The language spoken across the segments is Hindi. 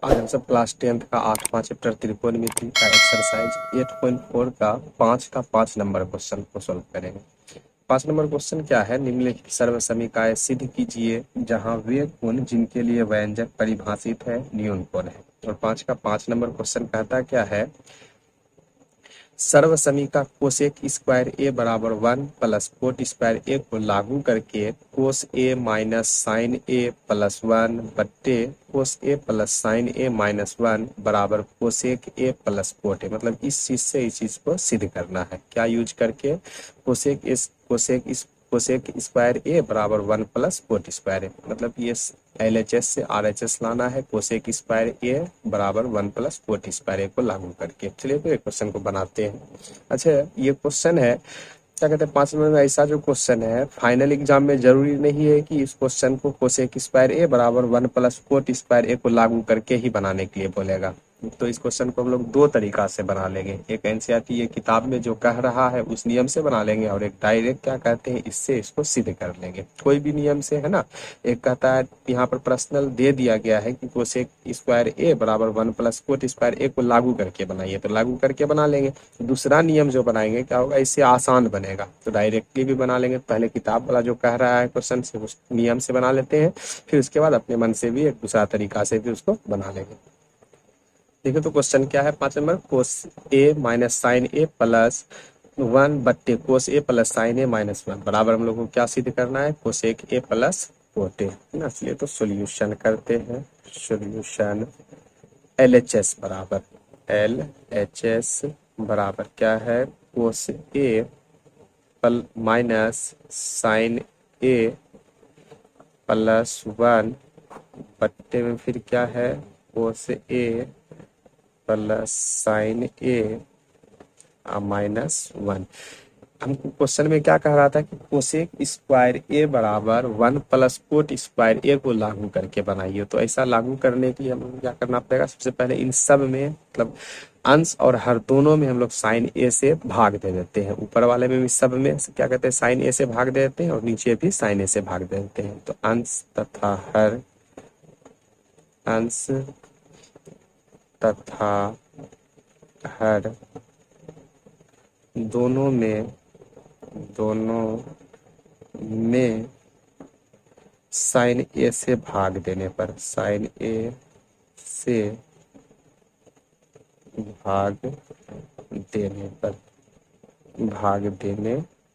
आज हम सब क्लास 10th का 8वां चैप्टर त्रिकोणमिति का एक्सरसाइज 8.4 का 5 नंबर क्वेश्चन को सोल्व करेंगे। 5 नंबर क्वेश्चन क्या है? निम्नलिखित सर्वसमीकाएं सिद्ध कीजिए जहां वे कोण जिनके लिए व्यंजक परिभाषित है न्यून कोण है। और 5 नंबर क्वेश्चन कहता क्या है? सर्वसमीका कोसेक स्क्वायर ए बराबर 1 प्लस कोट स्क्वायर ए को लागू करके कोस ए माइनस साइन ए प्लस 1 बट्टे कोस A plus sine A minus 1 बराबर cosec A plus cot A. मतलब इस चीज से इस चीज को सिद्ध करना है। क्या यूज करके? कोसेक स्क्वायर ए बराबर 1 प्लस कोट स्क्वायर ए। मतलब ये LHS से RHS लाना है। कोसेक स्क्वायर ए बराबर 1 प्लस कोट स्क्वायर ए को लागू करके। चलिए तो एक क्वेश्चन को बनाते हैं। अच्छा, ये क्वेश्चन है, क्या कहते हैं, 5 नंबर में ऐसा जो क्वेश्चन है, फाइनल एग्जाम में जरूरी नहीं है कि इस क्वेश्चन को कोसेक स्क्वायर ए बराबर 1 प्लस कोट स्क्वायर ए को लागू करके ही बनाने के लिए बोलेगा। तो इस क्वेश्चन को हम लोग दो तरीका से बना लेंगे। एक NCERT ये किताब में जो कह रहा है उस नियम से बना लेंगे, और एक डायरेक्ट क्या कहते हैं, इससे इसको सिद्ध कर लेंगे। कोई भी नियम से, है ना। एक कहता है यहाँ पर पर्सनल दे दिया गया है कि कोसेक स्क्वायर ए बराबर 1 प्लस कोट स्क्वायर ए को लागू करके बनाइए, तो लागू करके बना लेंगे। दूसरा नियम जो बनाएंगे क्या होगा, इससे आसान बनेगा, तो डायरेक्टली भी बना लेंगे। पहले किताब वाला जो कह रहा है क्वेश्चन से उस नियम से बना लेते हैं, फिर उसके बाद अपने मन से भी एक दूसरा तरीका से भी उसको बना लेंगे। देखिए तो क्वेश्चन क्या है, 5 नंबर, कोस ए माइनस साइन ए प्लस 1 बट्टे कोस A plus sine A minus 1 बराबर हम लोग को क्या सिद्ध करना है, cosec A plus cot A ना। इसलिए तो सोल्यूशन करते हैं। सोल्यूशन LHS बराबर LHS बराबर क्या है, कोस ए पल माइनस साइन ए प्लस 1 बट्टे में फिर क्या है, cos A plus sine A minus 1। हमको क्वेश्चन में क्या कह रहा था कि कोसेक स्क्वायर ए बराबर 1 प्लस कोट स्क्वायर ए को लागू करके बनाइए। तो ऐसा लागू करने के लिए हम क्या करना पड़ेगा, सबसे पहले इन सब में, मतलब अंश और हर दोनों में हम लोग साइन ए से भाग दे देते हैं। ऊपर वाले में भी सब में क्या कहते हैं, साइन ए से भाग दे देते हैं, और नीचे भी साइन ए से भाग दे देते हैं। तो अंश तथा हर, अंश तथा हर दोनों में साइन ए से भाग देने पर, साइन ए से भाग देने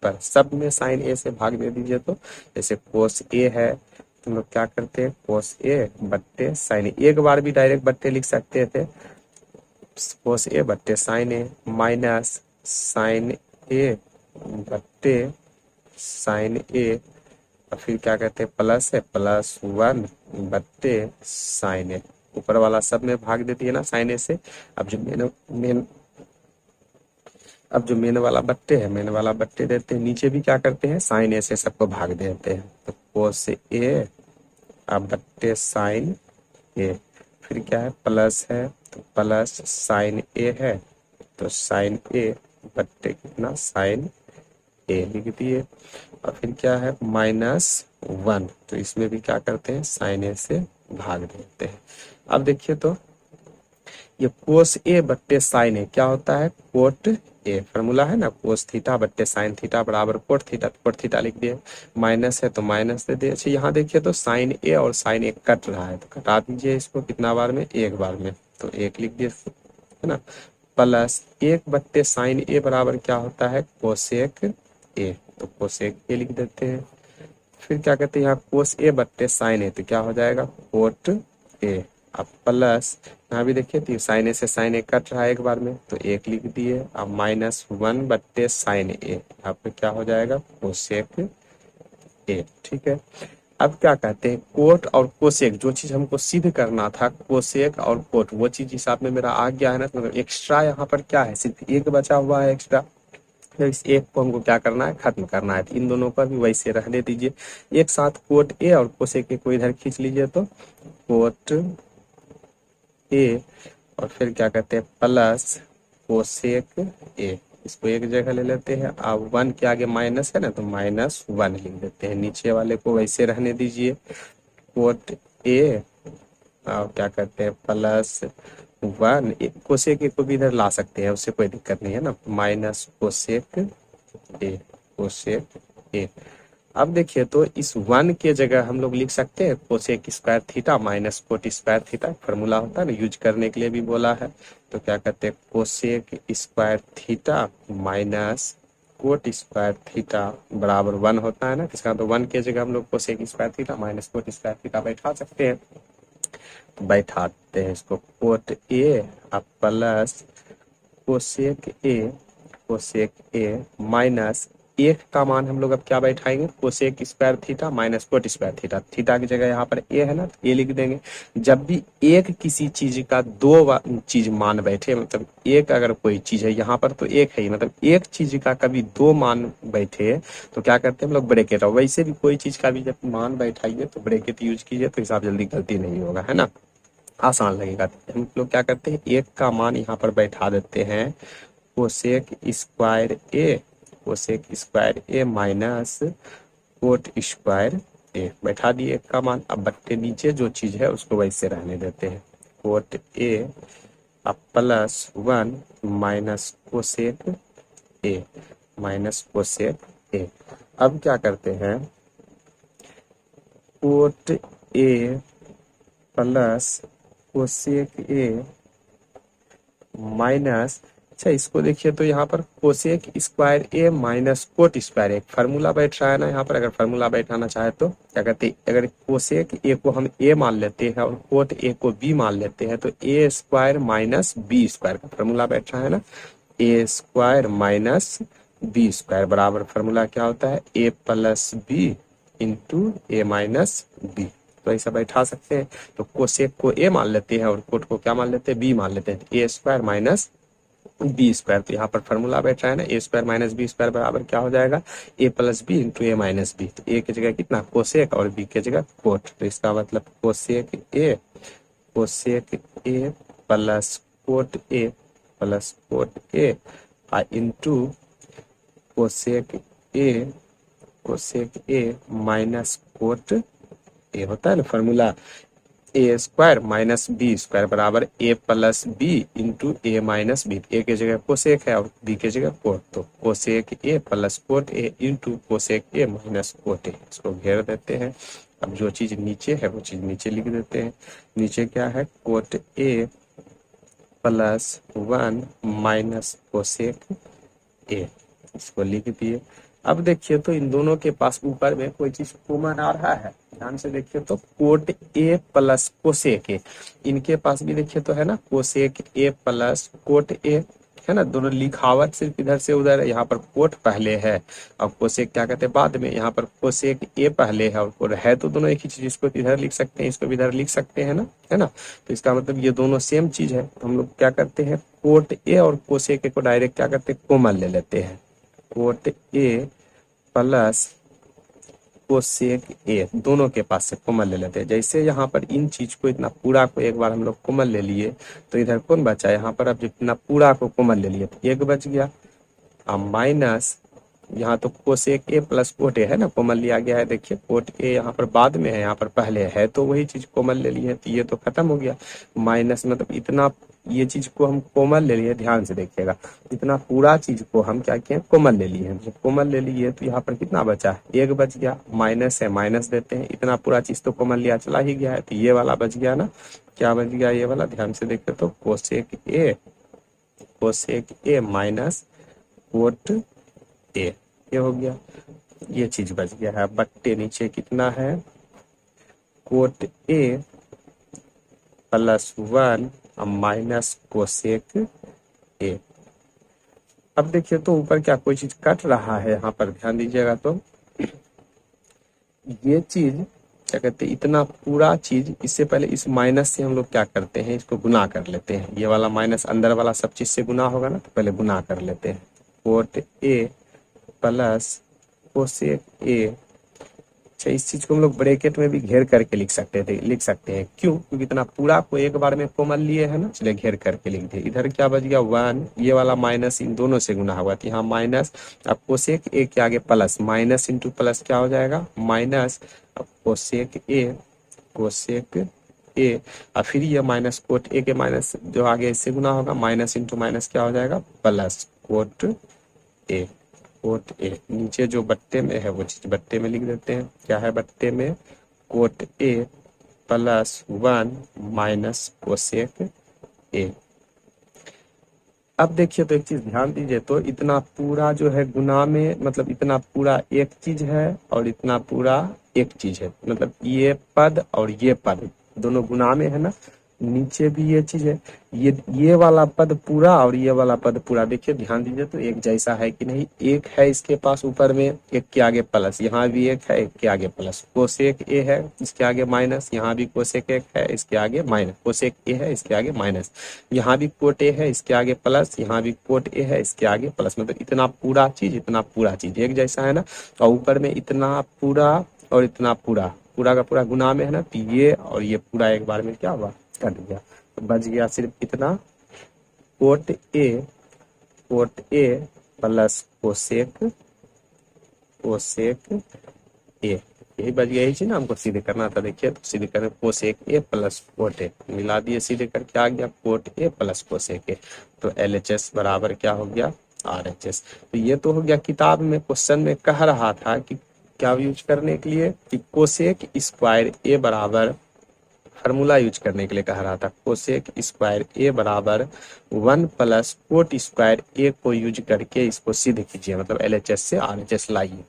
पर सब में साइन ए से भाग दे दीजिए। तो जैसे कोस ए है तो हम लोग क्या करते हैं, कोस ए बट्टे साइन ए, एक बार भी डायरेक्ट बट्टे लिख सकते थे, कोस ए बट्टे साइन ए माइनस साइन ए बट्टे साइन ए, और फिर क्या कहते हैं, प्लस है प्लस 1 बट्टे साइन ए। ऊपर वाला सब में भाग देती है ना साइन ए से। अब जो मेन वाला बट्टे है, मेन वाला बट्टे देते हैं, नीचे भी क्या करते हैं, साइन ए से सबको भाग देते हैं। तो कोस ए अब बट्टे साइन ए, फिर क्या है, प्लस है तो प्लस साइन ए है, तो साइन ए बट्टे कितना, साइन ए लिख दिए। और फिर क्या है, -1, तो इसमें भी क्या करते हैं, साइन ए से भाग देते हैं। अब देखिए तो ये कोस ए बट्टे साइन ए क्या होता है, कोट ए। फॉर्मूला है ना, कोस थीटा बट्टे साइन थीटा बराबर कोट थीटा, तो कोट थीटा लिख दिए। माइनस है तो माइनस दे दिए। अच्छा, यहाँ देखिए तो साइन ए और साइन ए कट रहा है, तो कटा दीजिए इसको, कितना बार में, एक बार में, तो एक लिख दिए, है ना। प्लस 1 बट्टे साइन ए बराबर क्या होता है, कोसेक ए, तो कोसेक ए लिख देते हैं। फिर क्या कहते हैं, यहाँ कोस ए बट्टे साइन ए, तो क्या हो जाएगा, कोट ए। अब प्लस यहाँ भी देखिए तो साइन ए से साइन ए कट रहा है एक बार में, तो एक लिख दिए। अब -1 बट्टे साइन ए, यहाँ पे क्या हो जाएगा, कोसेक ए। ठीक है। अब क्या कहते हैं, कोट और कोसेक, जो चीज हमको सिद्ध करना था, कोसेक और कोट, वो चीज हिसाब में मेरा आ गया है ना। तो एक्स्ट्रा यहाँ पर क्या है, सिर्फ एक बचा हुआ है एक्स्ट्रा, तो इस एक को हमको क्या करना है, खत्म करना है। तो इन दोनों का भी वैसे रहने दीजिए। एक साथ कोट ए और कोसेक ए को इधर खींच लीजिए, तो कोट ए, और फिर क्या कहते हैं, प्लस कोसेक ए, इसको एक जगह ले लेते हैं। अब 1 के आगे माइनस है ना, तो -1 लिख देते हैं। नीचे वाले को वैसे रहने दीजिए, कोट ए और क्या करते हैं प्लस 1, कोसेक ए को भी इधर ला सकते हैं, उससे कोई दिक्कत नहीं है ना, माइनस कोसेक ए, कोसेक ए। अब देखिए तो इस 1 के जगह हम लोग लिख सकते हैं cosec square theta minus cot square theta, formula होता है ना, यूज करने के लिए भी बोला है। तो क्या कहते हैं cosec square theta minus cot square theta बराबर 1 होता है ना, किसका, तो 1 के जगह हम लोग cosec square theta minus cot square theta बैठा सकते हैं। तो बैठाते हैं इसको, कोट ए अब plus cosec A, cosec A minus एक का मान हम लोग अब क्या बैठाएंगे, cosec square theta minus cot square theta, theta की जगह यहाँ पर ए है ना, तो ए लिख देंगे। जब भी एक किसी चीज का दो चीज मान बैठे, मतलब एक अगर कोई चीज है, यहाँ पर तो एक है ही, मतलब एक चीज का कभी दो मान बैठे तो क्या करते हैं हम लोग ब्रैकेट, और वैसे भी कोई चीज का भी जब मान बैठाइए तो ब्रैकेट यूज कीजिए, तो हिसाब जल्दी गलती नहीं होगा, है ना, आसान लगेगा। हम लोग क्या करते हैं एक का मान यहाँ पर बैठा देते हैं कोसेक स्क्वायर ए, कोसेक स्क्वायर ए माइनस कोट स्क्वायर ए, बैठा दिए एक का मान। अब बट्टे नीचे जो चीज है उसको वैसे रहने देते हैं, कोट ए अब plus 1 minus cosec A, minus cosec ए। अब क्या करते हैं cot A plus cosec A minus, अच्छा इसको देखिए तो यहाँ पर कोसेक स्क्वायर ए माइनस कोट स्क्वायर ए फार्मूला बैठ रहा है ना, यहाँ पर अगर फार्मूला बैठाना चाहे तो क्या कहते हैं, अगर कोसेक ए को हम ए मान लेते हैं और कोट ए को बी मान लेते हैं तो ए स्क्वायर माइनस बी स्क्वायर का फार्मूला बैठ रहा है ना, ए स्क्वायर माइनस बी स्क्वायर बराबर फार्मूला क्या होता है, ए प्लस बी इंटू ए माइनस बी। तो ऐसा बैठा सकते हैं। तो कोसेक को ए मान लेते हैं और कोट को क्या मान लेते हैं, बी मान लेते हैं, A square minus B square. तो यहाँ पर फॉर्मूला बैठ रहा है ना, ए स्क्वायर माइनस बी स्क्वायर बराबर क्या हो जाएगा, ए प्लस बी इंटू ए माइनस बी। तो ए की जगह कितना कोसेक और बी की जगह कोट, तो इसका मतलब cosec A, cosec A plus cot A, plus cot A into cosec A, cosec A minus cot A होता है ना फॉर्मूला, ए स्क्वायर माइनस बी स्क्वायर बराबर ए प्लस बी इंटू ए माइनस बी। ए की जगह कोसेक है और बी की जगह कोट, तो cosec A plus cot A into cosec A minus cot A, इसको घेर देते हैं। अब जो चीज नीचे है वो चीज नीचे लिख देते हैं। नीचे क्या है, cot A plus 1 minus cosec ए, इसको लिख दिए। अब देखिए तो इन दोनों के पास ऊपर में कोई चीज कॉमन आ रहा है, ध्यान से देखिए तो कोट ए प्लस कोसेक ए, इनके पास भी देखिए तो है ना cosec A plus cot A, है ना, दोनों लिखावट सिर्फ इधर से उधर, यहाँ पर कोट पहले है और कोसेक क्या कहते हैं बाद में, यहाँ पर कोसेक ए पहले है और कोट है, तो दोनों एक ही चीज, इसको इधर लिख सकते हैं इसको भी इधर लिख सकते हैं ना, है ना। तो इसका मतलब ये दोनों सेम चीज है। तो हम लोग क्या करते हैं कोट ए और कोसेक ए को डायरेक्ट क्या करते हैं कॉमन ले लेते हैं, कोट ए प्लस कोसेक ए दोनों के पास से कॉमन ले लेते हैं। जैसे यहाँ पर इन चीज को इतना पूरा को एक बार हम लोग कॉमन ले लिए तो इधर कौन बचा, यहाँ पर अब जितना पूरा को कॉमन ले लिए तो एक बच गया, अब माइनस यहाँ तो cosec A plus cot A है ना, कॉमन लिया गया है। देखिए कोट ए यहाँ पर बाद में है, यहाँ पर पहले है, तो वही चीज कॉमन ले ली है, तो ये तो खत्म हो गया। माइनस मतलब इतना ये चीज को हम कॉमन ले लिए, ध्यान से देखिएगा, इतना पूरा चीज को हम क्या किए कॉमन ले लिए, जब कॉमन ले लिए तो यहाँ पर कितना बचा, एक बच गया, माइनस है माइनस देते हैं, इतना पूरा चीज तो कॉमन लिया चला ही गया है, तो ये वाला बच गया ना, क्या बच गया ये वाला, ध्यान से देखते तो cosec A minus cot A, ये हो गया, ये चीज बच गया है। बट्टे नीचे कितना है cot A plus 1 minus cosec ए। अब देखिए तो ऊपर क्या कोई चीज कट रहा है, यहाँ पर ध्यान दीजिएगा तो ये चीज क्या कहते हैं इतना पूरा चीज, इससे पहले इस माइनस से हम लोग क्या करते हैं इसको गुना कर लेते हैं, ये वाला माइनस अंदर वाला सब चीज से गुना होगा ना, तो पहले गुना कर लेते हैं, कोट ए प्लस कोसेक ए। अच्छा इस चीज को हम लोग ब्रैकेट में भी घेर करके लिख सकते हैं, क्यों, क्योंकि इतना पूरा को एक बार में कॉमन लिए है ना, चलिए घेर करके लिख दिए। इधर क्या बच गया 1, ये वाला माइनस इन दोनों से गुना हुआ, तो यहाँ माइनस, अब कोसेक ए के आगे प्लस, माइनस इंटू प्लस क्या हो जाएगा माइनस, अब कोसेक ए ए, और फिर ये माइनस कोट ए के माइनस जो आगे इससे गुना होगा, माइनस इंटू माइनस क्या हो जाएगा, plus cot A. Cot A नीचे जो बट्टे में है वो चीज बट्टे में लिख देते हैं। क्या है बट्टे में, cot A plus 1 minus cosec ए। अब देखिए तो एक चीज ध्यान दीजिए, तो इतना पूरा जो है गुना में, मतलब इतना पूरा एक चीज है और इतना पूरा एक चीज है, मतलब ये पद और ये पद दोनों गुना में है ना, नीचे भी ये चीज है, ये वाला पद पूरा और ये वाला पद पूरा, देखिए ध्यान दीजिए तो एक जैसा है कि नहीं, एक है इसके पास ऊपर में, एक के आगे प्लस, यहाँ भी एक है, एक के आगे प्लस, कोसेक ए है इसके आगे माइनस, यहाँ भी कोसेक एक है इसके आगे माइनस, कोसेक ए है इसके आगे माइनस, यहाँ भी कोट ए है इसके आगे प्लस, यहाँ भी कोट ए है इसके आगे प्लस, मतलब इतना पूरा चीज एक जैसा है ना, और ऊपर में इतना पूरा और इतना पूरा, पूरा का पूरा गुना में है ना, तो ये और ये पूरा एक बार में क्या हुआ, कट गया, तो बच गया सिर्फ कितना, कोट ए प्लस कोसेक ए, यही बच गया, यही चीज ना हमको सीधे करना था। देखिए तो सीधे करें, cosec A plus cot A मिला दिए, सीधे करके आ गया कोट ए प्लस कोसेक ए, तो LHS बराबर क्या हो गया, RHS। तो ये तो हो गया किताब में, क्वेश्चन में कह रहा था कि क्या यूज करने के लिए, कि कोसेक स्क्वायर ए बराबर, फार्मूला यूज करने के लिए कह रहा था, कोसेक स्क्वायर ए बराबर 1 प्लस कोट स्क्वायर ए को यूज करके इसको सिद्ध कीजिए, मतलब LHS से RHS लाइए।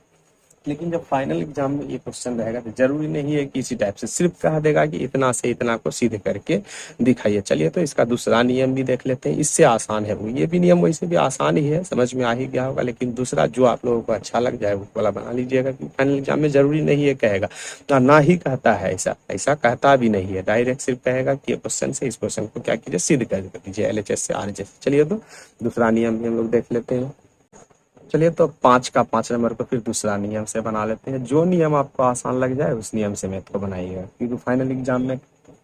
लेकिन जब फाइनल एग्जाम में ये क्वेश्चन रहेगा तो जरूरी नहीं है कि इसी टाइप से, सिर्फ कहा देगा कि इतना से इतना को सिद्ध करके दिखाइए। चलिए तो इसका दूसरा नियम भी देख लेते हैं, इससे आसान है वो, ये भी नियम वैसे भी आसान ही है, समझ में आ ही गया होगा, लेकिन दूसरा जो आप लोगों को अच्छा लग जाए वो वाला बना लीजिएगा, कि फाइनल एग्जाम में जरूरी नहीं है कहेगा, तो ना ही कहता है ऐसा कहता भी नहीं है, डायरेक्ट सिर्फ कहेगा कि ये क्वेश्चन से इस क्वेश्चन को क्या कीजिए, सिद्ध कर दीजिए LHS से RHS। चलिए तो दूसरा नियम भी हम लोग देख लेते हैं। चलिए तो 5 नंबर को फिर दूसरा नियम से बना लेते हैं, जो नियम आपको आसान लग जाए उस नियम से मैथ को बनाइएगा, क्योंकि फाइनल एग्जाम में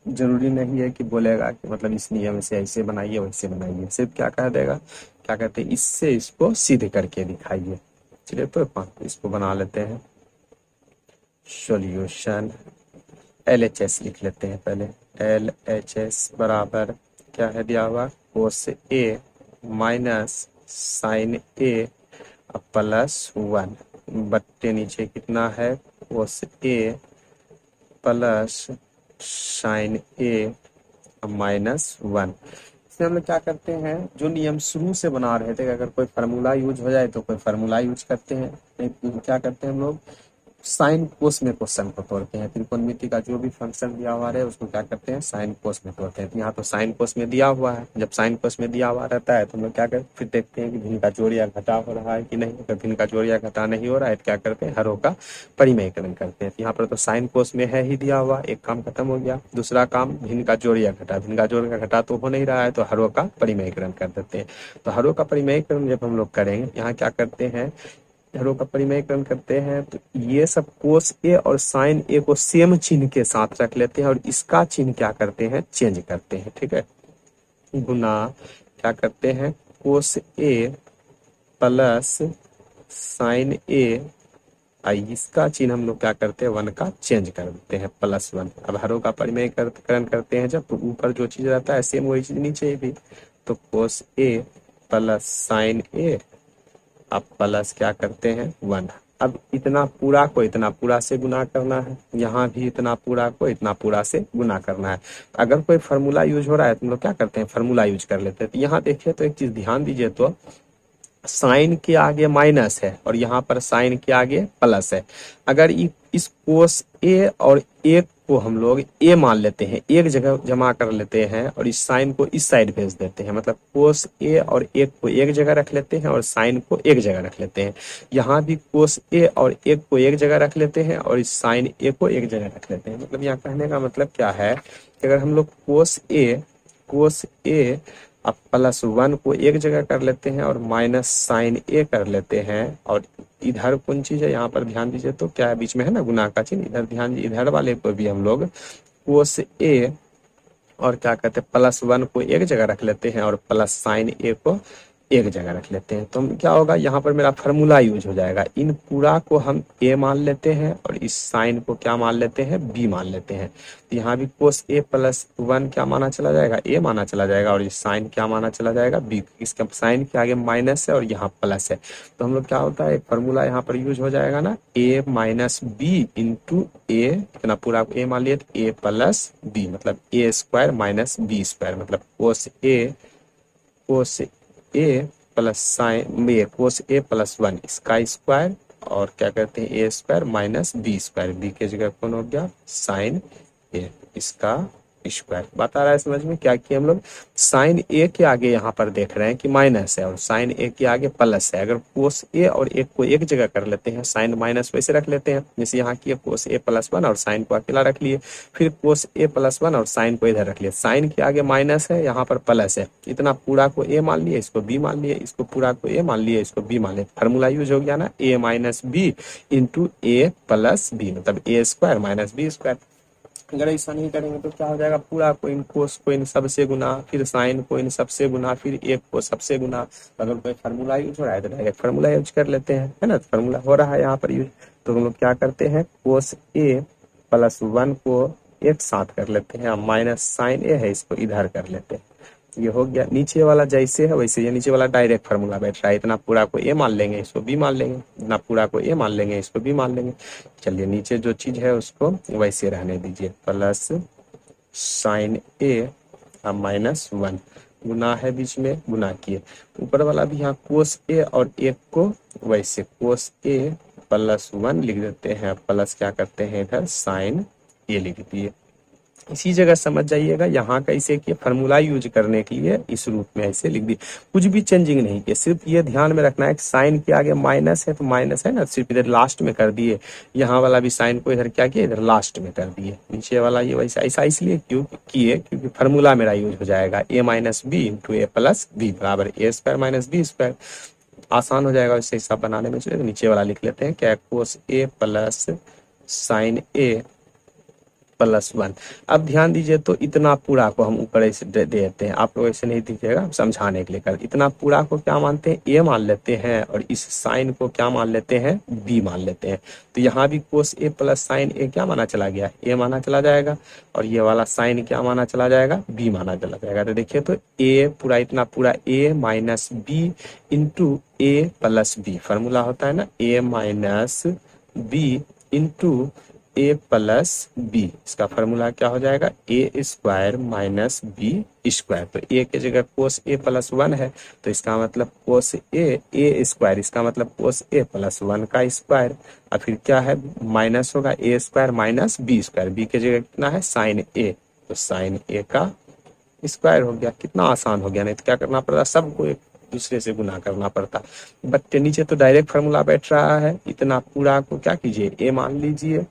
जरूरी नहीं है कि बोलेगा कि मतलब इस नियम से ऐसे बनाइए वैसे बनाइए, सिर्फ क्या कह देगा, क्या कहते हैं, इससे इसको सिद्ध करके दिखाइए। चलिए तो इसको बना लेते हैं, सॉल्यूशन LHS लिख लेते हैं पहले, LHS बराबर क्या है दिया हुआ, कोस ए माइनस साइन ए प्लस 1 बट्टे नीचे कितना है, cos A plus sine A minus 1। इसमें हम लोग क्या करते हैं, जो नियम शुरू से बना रहे थे, अगर कोई फार्मूला यूज हो जाए तो कोई फार्मूला यूज करते हैं, नहीं तो क्या करते हैं हम लोग, साइन कोस में क्वेश्चन को तोड़ते हैं, त्रिकोणमिति का जो भी फंक्शन दिया हुआ है उसको क्या करते हैं, साइन कोस में तोड़ते हैं। तो यहाँ तो साइन कोस में दिया हुआ है, जब साइन कोस में दिया हुआ रहता है तो हम लोग क्या करते हैं, फिर देखते हैं कि भिन्न का जोड़ या घटा हो रहा है कि नहीं, अगर भिन्न का जोड़ या घटा नहीं हो रहा है तो क्या करते हैं, हरों का परिमेयकरण करते हैं। यहाँ पर तो साइन कोस में है ही दिया हुआ, एक काम खत्म हो गया, दूसरा काम भिन्न का जोड़ या घटा, भिन्न का जोड़ या घटा तो हो नहीं रहा है, तो हरों का परिमेयकरण कर देते हैं। तो हरों का परिमेयकरण जब हम लोग करेंगे, यहाँ क्या करते हैं, हरों का परिमेयकरण करते हैं, तो ये सब कोस ए और साइन ए को सेम चिन्ह के साथ रख लेते हैं और इसका चिन्ह क्या करते हैं, चेंज करते हैं, ठीक है, गुना क्या करते हैं, कोस ए प्लस साइन ए, इसका चिन्ह हम लोग क्या करते हैं, 1 का चेंज कर देते हैं, +1। अब हरों का परिमेयकरण करते हैं जब, तो ऊपर जो चीज रहता है सेम वही चीज नीचे भी, तो कोस ए प्लस साइन ए, अब प्लस क्या करते हैं 1। अब इतना पूरा को इतना पूरा से गुना करना है, यहाँ भी इतना पूरा को इतना पूरा से गुना करना है। अगर कोई फार्मूला यूज हो रहा है तो हम लोग क्या करते हैं, फार्मूला यूज कर लेते हैं। तो यहाँ देखिए तो एक चीज ध्यान दीजिए, तो साइन के आगे माइनस है और यहाँ पर साइन के आगे प्लस है। अगर इस कोस ए और ए को हम लोग ए मान लेते हैं, एक जगह जमा कर लेते हैं और इस साइन को इस साइड भेज देते हैं, मतलब कोस ए और ए को एक जगह रख लेते हैं और साइन को एक जगह रख लेते हैं। यहाँ भी कोस ए और ए को एक जगह रख लेते हैं और इस साइन ए को एक जगह रख लेते हैं। मतलब यहाँ कहने का मतलब क्या है कि अगर हम लोग कोस ए अब +1 को एक जगह कर लेते हैं और माइनस साइन ए कर लेते हैं, और इधर कौन चीज है, यहाँ पर ध्यान दीजिए तो क्या है, बीच में है ना गुना का चिन्ह, इधर ध्यान, इधर वाले को भी हम लोग कोस ए और क्या कहते हैं +1 को एक जगह रख लेते हैं और प्लस साइन ए को एक जगह रख लेते हैं। तो हम क्या होगा, यहाँ पर मेरा फार्मूला यूज हो जाएगा। इन पूरा को हम ए मान लेते हैं और इस साइन को क्या मान लेते हैं, बी मान लेते हैं। तो यहाँ भी कोस ए प्लस वन क्या माना चला जाएगा, ए माना चला जाएगा, और ये साइन क्या माना चला जाएगा, बी। इसका साइन के आगे माइनस है और यहाँ प्लस है, तो हम लोग क्या होता है, एक फार्मूला यहाँ पर यूज हो जाएगा ना, A minus B into A, इतना पूरा ए मान लिया, ए प्लस बी, मतलब A square minus B square, मतलब cos A plus sine A cos A plus one इसका स्क्वायर, और क्या करते हैं, A square minus B square, B के जगह कौन हो गया, साइन ए इसका स्क्वायर। बात आ रहा है समझ में, क्या किया हम लोग, साइन ए के आगे यहाँ पर देख रहे हैं कि माइनस है और साइन ए के आगे प्लस है। अगर कोस ए और एक को एक जगह कर लेते हैं, साइन माइनस वैसे रख लेते हैं, जैसे यहाँ किए कोस ए प्लस वन और साइन को अकेला रख लिए, फिर कोस ए प्लस वन और साइन को इधर रख लिए, साइन के आगे माइनस है, यहाँ पर प्लस है, इतना पूरा को ए मान लिए, इसको बी मान लिए, इसको पूरा को ए मान लिए, इसको बी मान लिए, फार्मूला यूज हो गया ना, A minus B into A plus B, मतलब A square minus B square. अगर ऐसा नहीं करेंगे तो क्या हो जाएगा, पूरा को इन कोस को इन सबसे गुना, फिर साइन को इन सबसे गुना, फिर एक को सबसे गुना। अगर कोई फार्मूला यूज हो रहा है तो डायरेक्ट फार्मूला यूज कर लेते हैं, है ना, फार्मूला हो रहा है यहाँ पर यूज। तो हम लोग क्या करते हैं, कोस ए प्लस वन को एक साथ कर लेते हैं, माइनस साइन ए है इसको इधर कर लेते हैं, ये हो गया। नीचे वाला जैसे है वैसे, ये नीचे वाला डायरेक्ट फार्मूला बैठ रहा है, इतना पूरा को ए मान लेंगे, इसको बी मान लेंगे, इतना पूरा को ए मान लेंगे, इसको बी मान लेंगे। चलिए नीचे जो चीज है उसको वैसे रहने दीजिए, प्लस साइन ए माइनस वन, गुना है बीच में, गुना किए, ऊपर वाला भी यहाँ कोस ए और एक को वैसे कोस ए प्लस वन लिख देते हैं, प्लस क्या करते हैं इधर साइन ए लिख दिए। इसी जगह समझ जाइएगा, यहाँ कैसे किए, फार्मूला यूज करने के लिए इस रूप में ऐसे लिख दी, कुछ भी चेंजिंग नहीं किया, सिर्फ ये ध्यान में रखना है कि साइन के आगे माइनस है तो माइनस है ना, सिर्फ इधर लास्ट में कर दिए, यहाँ वाला भी साइन को इधर क्या किया, इधर लास्ट में कर दिए, नीचे वाला ये वैसा ऐसा इसलिए क्यों किए, क्योंकि फार्मूला मेरा यूज हो जाएगा, ए माइनस बी इंटू ए प्लस बी बराबर ए स्क्वायर माइनस बी स्क्वायर। आसान हो जाएगा वैसे हिसाब बनाने में। चलिए नीचे वाला लिख लेते हैं, क्या कोस A plus sine A plus one. अब ध्यान दीजिए, तो इतना पूरा को हम ऊपर ऐसे दे देते हैं, आप लोग ऐसे नहीं दीजिएगा, समझाने के लिए कर, इतना पूरा को क्या मानते हैं, ए मान लेते हैं, और इस साइन को क्या मान लेते हैं, बी मान लेते हैं। तो यहाँ भी कोस ए प्लस साइन ए क्या माना चला गया, ए माना चला जाएगा, और ये वाला साइन क्या माना चला जाएगा, बी माना चला जाएगा। तो देखिए, तो ए पूरा इतना पूरा ए माइनस बी इंटू ए प्लस बी, फॉर्मूला होता है ना, A minus B into A plus B, इसका फॉर्मूला क्या हो जाएगा, A square minus B square. तो ए के जगह कोस ए प्लस वन है, तो इसका मतलब कोस ए स्क्वायर, इसका मतलब कोस ए प्लस वन का स्क्वायर, और फिर क्या है, माइनस होगा A square minus B square, B के जगह कितना है, साइन ए, तो साइन ए का स्क्वायर हो गया। कितना आसान हो गया, नहीं तो क्या करना पड़ता, सबको एक दूसरे से गुना करना पड़ता। बट नीचे तो डायरेक्ट फार्मूला बैठ रहा है, इतना पूरा को क्या कीजिए, ए मान लीजिए,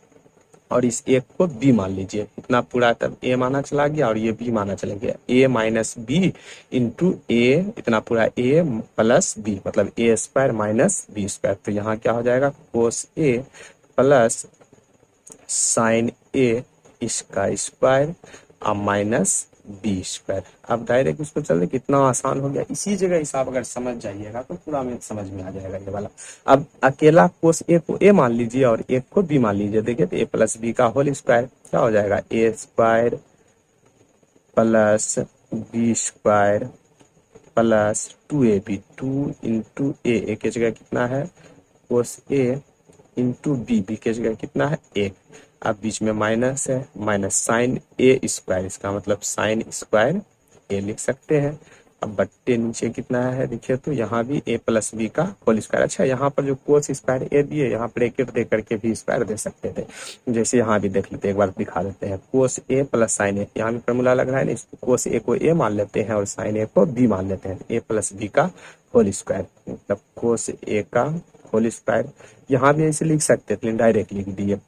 और इस एक को बी मान लीजिए, इतना पूरा तब ए माना चला गया और ये बी माना चला गया, ए माइनस बी इंटू ए, इतना पूरा ए प्लस बी, मतलब A square minus B square. तो यहाँ क्या हो जाएगा, कोस ए प्लस साइन ए इसका स्क्वायर और माइनस बी स्क्वायर। अब डायरेक्ट उसको चलते, कितना आसान हो गया। इसी जगह हिसाब अगर समझ जाइएगा तो पूरा में समझ में आ जाएगा ये वाला। अब अकेला कोस ए को ए मान लीजिए और एक को बी मान लीजिए, देखिए तो ए प्लस बी का होल स्क्वायर क्या हो जाएगा, A square plus B square plus two A B, two into A की जगह कितना है, cos A into B, B की जगह कितना है, एक, अब बीच में माइनस है, माइनस साइन ए स्क्वायर, इसका मतलब साइन स्क्वायर ए लिख सकते हैं। अब बट्टे नीचे कितना है, देखिए तो यहाँ भी ए प्लस बी का होल स्क्वायर। अच्छा, यहाँ पर जो कोस स्क्वायर ए दिए, यहाँ ब्रैकेट दे करके भी स्क्वायर दे सकते थे, जैसे यहाँ भी देख लेते हैं, एक बार दिखा देते हैं, कोस ए प्लस साइन ए, यहाँ भी फॉर्मूला लग रहा है ना, इसको कोस ए को ए मान लेते हैं और साइन ए को बी मान लेते हैं, ए प्लस बी का होल स्क्वायर, मतलब कोस ए का होल स्क्वायर। यहाँ भी ऐसे लिख सकते थे, डायरेक्ट लिख दिए,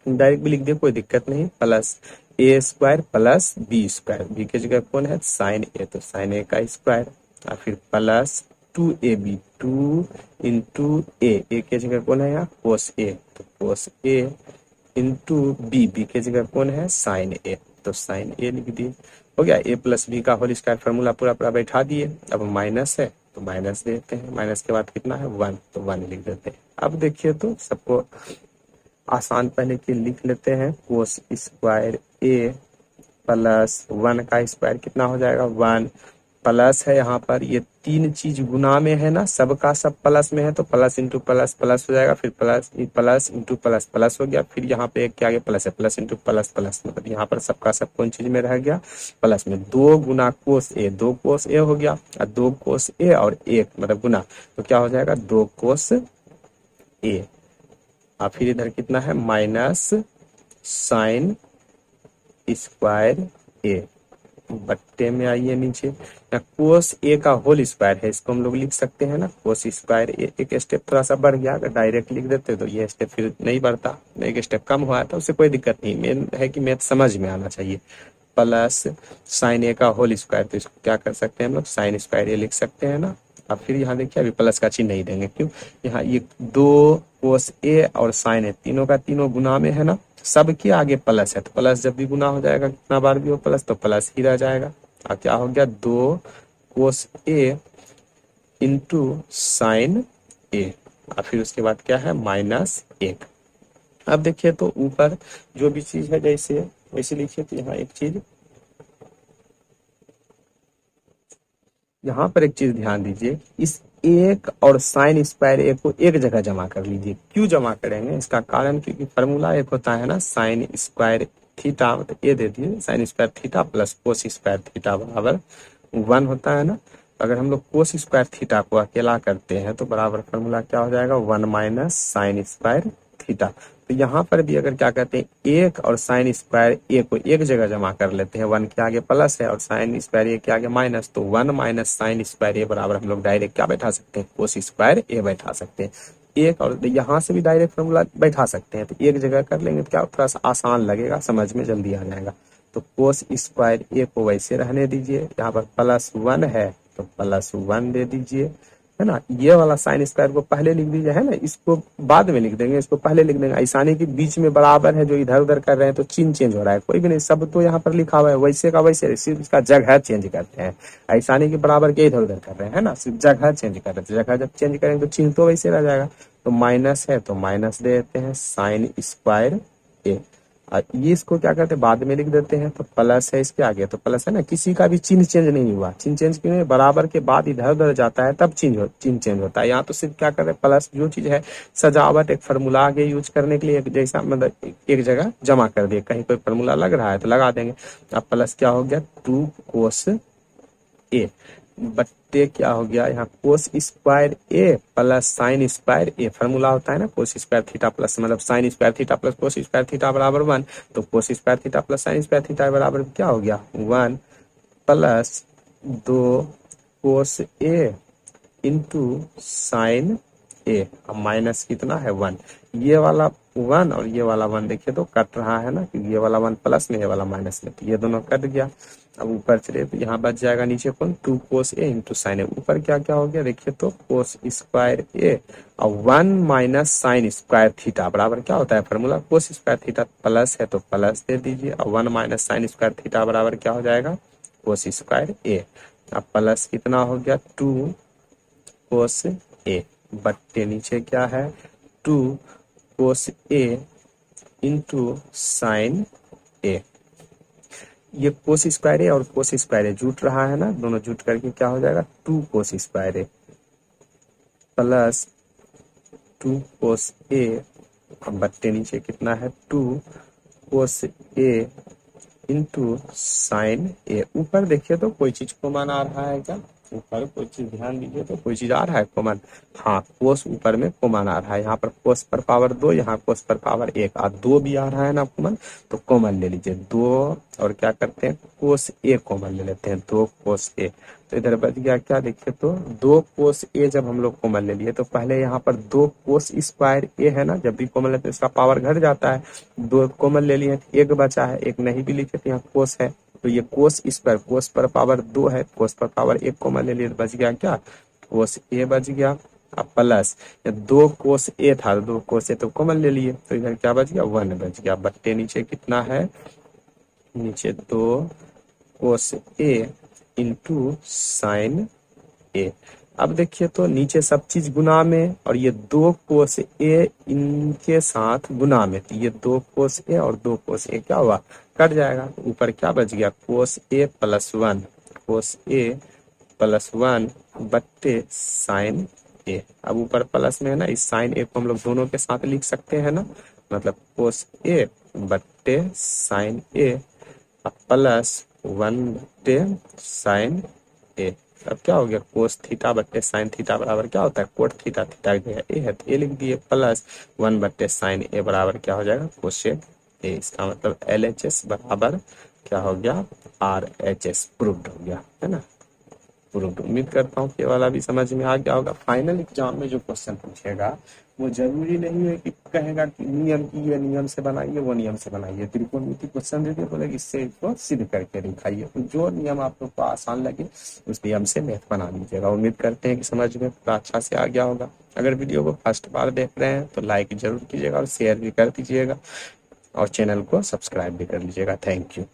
डायरेक्ट भी लिख दिए, कोई दिक्कत नहीं, plus A square plus B square, B की जगह कौन है, साइन ए, तो साइन ए का स्क्वायर, और फिर plus two A B, two into A की जगह कौन है यहाँ, कोस ए, तो cos A into B, B की जगह कौन है, साइन ए, तो साइन ए लिख दिए, हो गया। ए प्लस बी का होल स्क्वायर फॉर्मूला पूरा पूरा बैठा दिए। अब माइनस है तो माइनस देते हैं, माइनस के बाद कितना है 1, तो 1 लिख देते हैं। अब देखिए तो सबको आसान पहले के लिख लेते हैं, कोस स्क्वायर ए प्लस 1 का स्क्वायर कितना हो जाएगा 1, प्लस है यहाँ पर ये तीन चीज गुना में है ना, सबका सब प्लस में है तो प्लस इंटू प्लस प्लस हो जाएगा, फिर plus plus into plus plus हो गया, फिर यहाँ पे एक के आगे प्लस है, प्लस इंटू प्लस प्लस, मतलब यहाँ पर सबका सब कौन चीज में रह गया प्लस में। 2 गुना कोस ए, 2 कोस ए हो गया, और 2 कोस ए और 1 मतलब गुना, तो क्या हो जाएगा 2 कोस ए। और फिर इधर कितना है माइनस साइन स्क्वायर ए, बट्टे में आइए नीचे, ना कोस ए का होल स्क्वायर है, इसको हम लोग लिख सकते हैं ना कोस स्क्वायर ए। एक स्टेप थोड़ा सा बढ़ गया, अगर डायरेक्ट लिख देते तो ये स्टेप फिर नहीं बढ़ता, एक स्टेप कम हुआ था, उससे कोई दिक्कत नहीं, मेन है कि मैथ समझ में आना चाहिए। प्लस साइन ए का होल स्क्वायर, तो इसको क्या कर सकते हैं हम लोग साइन स्क्वायर ए लिख सकते हैं ना। अब फिर यहाँ देखिए अभी प्लस का चिन्ह नहीं देंगे, क्यों, यहाँ ये 2 कोस ए और साइन ए तीनों का तीनों गुना में है ना, सबके आगे प्लस है, तो प्लस जब भी गुना हो जाएगा कितना बार भी हो प्लस, तो प्लस ही रह जाएगा। और क्या हो गया 2 कोस ए इंटू साइन ए, और फिर उसके बाद क्या है माइनस 1। अब देखिए तो ऊपर जो भी चीज है जैसे वैसे लिखिए, तो यहाँ एक चीज, यहाँ पर एक चीज ध्यान दीजिए, इस 1 और साइन स्क्वायर ए को एक जगह जमा कर लीजिए। क्यों जमा करेंगे, इसका कारण क्योंकि फॉर्मूला एक होता है ना साइन स्क्वायर थीटा, मतलब ए दे दिए sine square theta plus cos square theta बराबर 1 होता है ना। अगर हम लोग कोस स्क्वायर थीटा को अकेला करते हैं तो बराबर फॉर्मूला क्या हो जाएगा 1 माइनस साइन स्क्वायर थीटा। तो यहाँ पर भी अगर क्या कहते हैं 1 और साइन स्क्वायर ए को एक जगह जमा कर लेते हैं, 1 के आगे प्लस है और साइन स्क्वायर ए के आगे माइनस, तो 1 माइनस साइन स्क्वायर ए बराबर हम लोग डायरेक्ट क्या बैठा सकते हैं कोस स्क्वायर ए बैठा सकते हैं। एक और यहाँ से भी डायरेक्ट फॉर्मूला बैठा सकते हैं, तो एक जगह कर लेंगे तो क्या थोड़ा सा आसान लगेगा, समझ में जल्दी आ जाएगा। तो कोस स्क्वायर ए को वैसे रहने दीजिए, यहाँ पर प्लस 1 है तो प्लस 1 दे दीजिए, है ना। ये वाला साइन स्क्वायर को पहले लिख दीजिए, है ना, इसको बाद में लिख देंगे, इसको पहले लिख देंगे। ऐसानी के बीच में बराबर है, जो इधर उधर कर रहे हैं तो चिन्ह चेंज हो रहा है, कोई भी नहीं, सब तो यहाँ पर लिखा हुआ है वैसे का वैसे, सिर्फ इसका जगह चेंज करते हैं। ऐसानी के बराबर के इधर उधर कर रहे हैं, है ना, सिर्फ जगह चेंज कर रहे हैं, जगह जब चेंज करेंगे तो चिन्ह तो वैसे रह जाएगा। तो माइनस है तो माइनस दे देते हैं साइन स्क्वायर ए, और ये इसको क्या करते हैं बाद में लिख देते हैं, तो प्लस है इसके आगे, तो प्लस है ना, किसी का भी चिन्ह चेंज नहीं हुआ। चिन्ह चेंज क्यों नहीं, बराबर के बाद इधर उधर जाता है तब चिन्ह चेंज होता है। यहाँ तो सिर्फ क्या कर रहे हैं प्लस, जो चीज है सजावट, एक फार्मूला आगे यूज करने के लिए एक जैसा, मतलब एक जगह जमा कर दिए, कहीं कोई फार्मूला लग रहा है तो लगा देंगे। अब प्लस क्या हो गया 2 कोस ए, बट्टे क्या हो गया यहाँ कोस स्क्वायर ए प्लस साइन स्क्वायर ए, फार्मूला होता है ना कोस स्क्वायर थीटा प्लस, मतलब sine square theta plus cos square theta बराबर 1, तो cos square theta plus sine square theta बराबर क्या हो गया 1 plus 2 cos A into sine ए, अब माइनस कितना है 1, ये वाला 1 और ये वाला 1 देखिए तो कट रहा है ना, क्योंकि ये वाला 1 प्लस में ये वाला माइनस में, तो ये दोनों कट गया। अब ऊपर चले तो यहाँ बच जाएगा नीचे कौन 2 कोस ए इंटू साइन ए, ऊपर क्या क्या हो गया देखिए तो कोस स्क्वायर ए और 1 माइनस साइन स्क्वायर थीटा बराबर क्या होता है formula cos square theta, plus है तो प्लस दे दीजिए, और 1 माइनस साइन स्क्वायर थीटा बराबर क्या हो जाएगा कोस स्क्वायर ए। अब प्लस कितना हो गया 2 कोस ए, बट्टे नीचे क्या है 2 कोस ए इंटू साइन ए, ये कोस स्क्वायर ए और कोस स्क्वायर ए जुट रहा है ना, दोनों जुट करके क्या हो जाएगा 2 कोस स्क्वायर ए प्लस 2 कोस ए, बट्टे नीचे कितना है 2 कोस ए इंटू साइन ए। ऊपर देखिए तो कोई चीज कॉमन आ रहा है क्या, ऊपर कोई चीज ध्यान दीजिए तो कोई चीज आ रहा है कॉमन, हाँ कोस ऊपर में कॉमन आ रहा है, यहाँ पर कोस पर पावर 2, यहाँ कोस पर पावर 1 और 2 भी आ रहा है ना कॉमन, तो कॉमन ले लीजिए 2 और क्या करते हैं कोस ए कॉमन ले लेते हैं 2 कोस ए, तो इधर बच गया क्या देखिए तो 2 कोस ए जब हम लोग कॉमन ले लिए तो पहले यहाँ पर 2 कोस स्क्वायर ए है ना, जब भी कॉमन लेते हैं इसका पावर घट जाता है, 2 कॉमन ले लिए एक बचा है, एक नहीं भी लिखे तो यहाँ कोस है, तो ये कोस स्क्वायर कोस पर पावर 2 है, कोस पर पावर 1 कॉमन ले लिए तो बच गया क्या कोस ए बच गया, अब प्लस 2 कोस ए था 2 कोस ए तो कॉमन ले लिए, तो इधर क्या बच गया 1 बच गया, बट्टे नीचे कितना है नीचे 2 कोस ए इंटू साइन ए, अब देखिए तो नीचे सब चीज गुना में, और ये 2 कोस ए इनके साथ गुना में, तो ये 2 कोस ए और 2 कोस ए क्या हुआ, कट जाएगा। तो ऊपर क्या बच गया, कोस A plus 1, cos A plus 1 बट्टे साइन ए। अब ऊपर प्लस में है ना, इस साइन ए को हम लोग दोनों के साथ लिख सकते हैं ना, मतलब कोस ए बट्टे साइन ए प्लस 1 बट्टे साइन ए। अब क्या हो गया, कोस थीटा बट्टे साइन थीटा बराबर क्या होता है, कोट थीटा, थीटा की जगह ए है तो ए लिख दिए, प्लस 1 बट्टे साइन ए बराबर क्या हो जाएगा, कोसेक ए। इसका मतलब LHS बराबर क्या हो गया, RHS। प्रूव्ड हो गया, है ना, प्रूव्ड। उम्मीद करता हूँ कि ये वाला भी समझ में आ गया होगा। फाइनल एग्जाम में जो क्वेश्चन पूछेगा वो जरूरी नहीं है कि कहेगा कि नियम की, ये नियम से बनाइए, वो नियम से बनाइए। त्रिकोणमिति क्वेश्चन दे दिए, बोले इससे इसको सिद्ध करके दिखाइए। तो जो नियम आप लोग को आसान लगे उस नियम से मैथ बना लीजिएगा। उम्मीद करते हैं कि समझ में पूरा अच्छा से आ गया होगा। अगर वीडियो को फर्स्ट बार देख रहे हैं तो लाइक जरूर कीजिएगा और शेयर भी कर दीजिएगा, और चैनल को सब्सक्राइब भी कर लीजिएगा। Thank you.